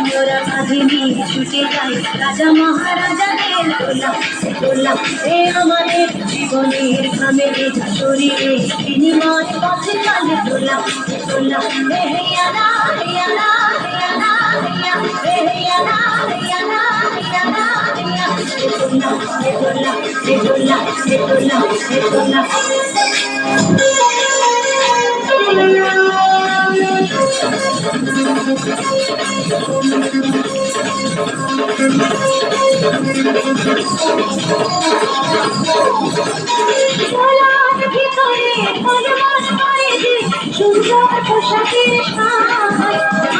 মোরা কাঁদিনি ছুটে যাই রাজা মহারাজাদের দোলা দোলা এ আমাদের জীবনের ঘামে ভেজা শরীরে বিনিময় পথে চলে দোলা দোলা হে হিয়ালা হিয়ালা হিয়ালা হিয়া হে হিয়ালা হিয়ালা হিয়ালা হিয়া দোলা দোলা দোলা দোলা দোলা সুন্দর পোশাকের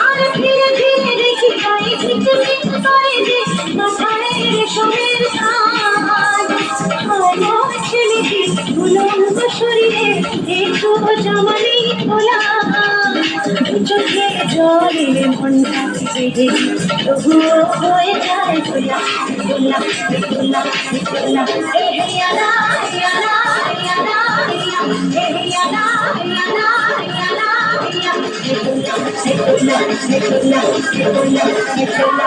আর ফিরে ফিরে দেখি গায়ে ঝিকমিক করে যে মাথায় রেশমের ছেলেটি উলঙ্গ শরীরে একটু জামানি খোলা চোখে জলে মনটা বেঁধে তবুও হয়ে যায় খোলা খোলা খোলা খোলা হিয়ালা হিয়ালা হিয়ালা হিয়া হিয়ালা হিয়ালা হিয়ালা হিয়া খোলা খোলা খোলা খোলা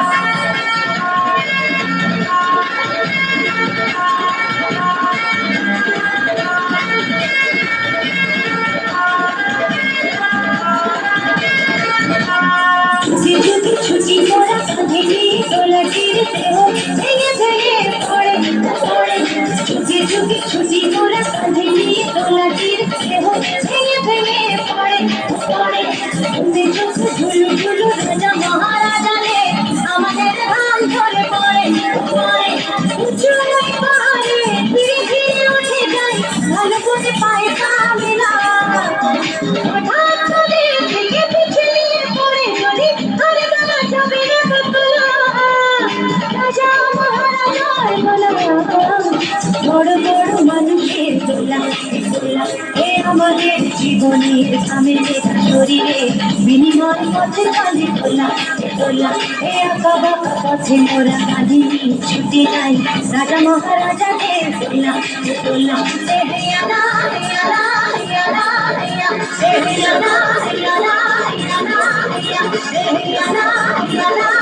ছুটি মোরা কাঁদিনি দোলাটির দেহ ভেঙে ভেঙে পড়ে পড়ে যুগে যুগে ছুটি মোরা কাঁদিনি দোলাটির দেহ ভেঙে ভেঙে পড়ে পড়ে চোখ ঝুলু ঝুলু রাজা মহারাজারে আমাদের ধান ধরে পড়ে পড়ে উঁচু পাহাড়ে ফিরে ফিরে উঠে যাই ভালো করে পায়ে পা মেলা হঠাৎ করে থেকে পিছলে পড়ে চলে আরে বাবা যাবে রে বতলা রাজা মহারাজার বলা বড় বড় মানুষের দোলা দোলা এ আমাদের জীবনের ঘামে ভেজা শরীরে বিনিময় পথে চলে দোলা দোলা এ আঁকা বাঁকা পথে মোরা কাঁদিনি ছুটে যাই রাজা মহারাজাদের দোলা দোলা এ হিয়ালা হিয়ালা হিয়ালা হিয়া হে হিয়ালা হিয়ালা হিয়ালা হিয়া হে হিয়ালা হিয়ালা